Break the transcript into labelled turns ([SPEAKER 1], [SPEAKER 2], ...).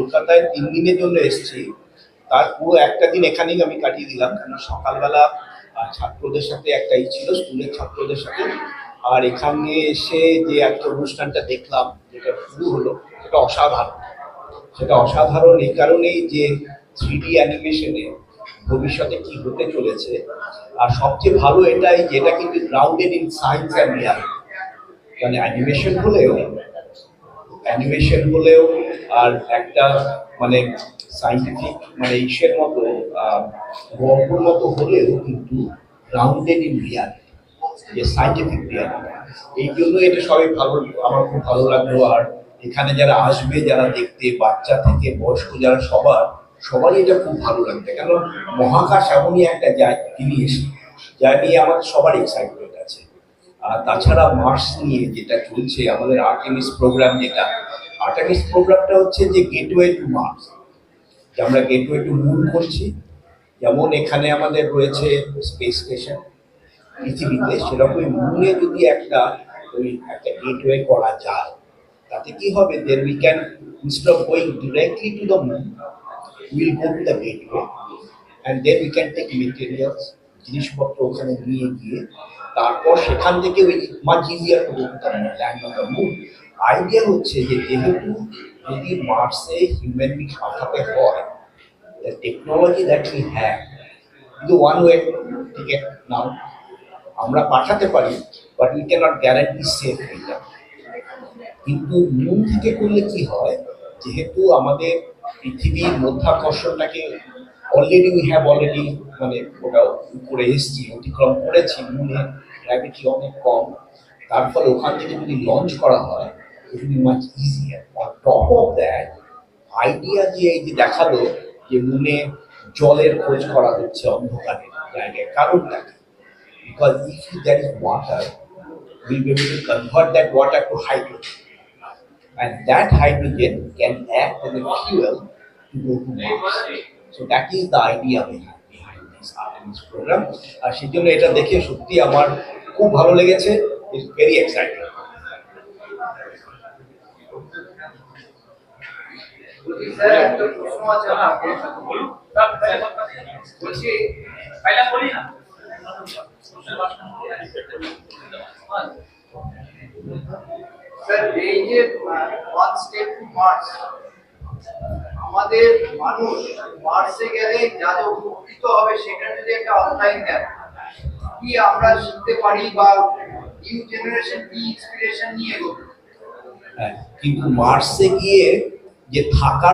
[SPEAKER 1] কলকাতায় 3 দিনের জন্য এসেছি, তার পুরো একটা দিন এখানেই আমি কাটিয়ে দিলাম। কেন সকালবেলা ছাত্রদের সাথে একটাই ছিল, স্কুলের ছাত্রদের সাথে। আর এখানে এসে যে একটা অনুষ্ঠানটা দেখলাম, যেটা শুরু হলো, সেটা অসাধারণ। সেটা অসাধারণ এই কারণেই যে 3D অ্যানিমেশনে ভবিষ্যতে কি হতে চলেছে। আর সবচেয়ে ভালো এটাই যে এটা কিন্তু grounded in science and reality. মানে অ্যানিমেশন হলেও আর একটা মানে সাইন্টিফিক মানে ইসের মতো গল্পর মতো হলেও কিন্তু গ্রাউন্ডেড ইন রিয়ালিটি, যে সাইন্টিফিক রিয়ালিটি। এই জন্য এটা সবাই ভালো, আমার খুব ভালো লাগলো। আর এখানে যারা আসবে, যারা দেখতে, বাচ্চা থেকে বয়স্ক যারা, সবারই এটা খুব ভালো লাগবে। কেন মহাকাশ এমনই একটা জিনিস যা নিয়ে আমাদের সবার এক্সাইটমেন্ট আছে। আর তাছাড়া মার্স নিয়ে যেটা চলছে আমাদের আর্টেমিস প্রোগ্রামটা হচ্ছে যে গেটওয়ে টু মার্স, যে আমরা গেটওয়ে টু মুন করছি। যেমন এখানে আমাদের রয়েছে স্পেস স্টেশন পৃথিবীতে, সেরকমই মুনে যদি একটা গেটওয়ে করা যায়, তাতে কি হবে, then we can, instead of going directly to the moon, will go to the gateway and then we can take materials, জিনিসপত্র ওখানে নিয়ে গিয়ে তারপর সেখান থেকে ওই much easier to go to the land of the moon. Idea হচ্ছে যে যেহেতু যদি মার্সে হিউম্যান বিং পাঠাতে হয়, the technology that we have is the one way ticket now আমরা পাঠাতে পারি, but we can't guarantee safe return. কিন্তু মুন থেকে করলে কি হয়, যেহেতু আমাদের পৃথিবীর মধ্যাকর্ষণটাকে অলরেডি মানে ওটা উপরে এসেছি, অতিক্রম করেছি, মুনে গ্র্যাভিটি অনেক কম। তার ফলে ওখান থেকে যদি লঞ্চ করা হয়, it will be much easier. On top of that, idea যে এই যে দেখালো যে মুনে জলের খোঁজ করা হচ্ছে অন্ধকারের জায়গায়, কারণটা কি? Because if there is water, will be able to convert that water to hydrogen, and that hydrogen can act as a fuel to go to Mars. So that is the idea behind this Artemis program. আর সেই জন্য এটা দেখে সত্যি আমার খুব ভালো লেগেছে, it's very exciting.
[SPEAKER 2] একটা প্রশ্ন আছে বলছি, পাইলা বলি না স্যার, এই যে ওয়ান স্টেপ টু মার্স, আমাদের মানুষ মার্সে গেলে যা যা উপকৃত হবে সেটা যদি একটা অনলাইন দেয়, কি আমরা শিখতে পারি বা নিউ জেনারেশন কি ইন্সপিরেশন নিয়ে এগোবে?
[SPEAKER 1] কিন্তু মার্সে গিয়ে যে থাকার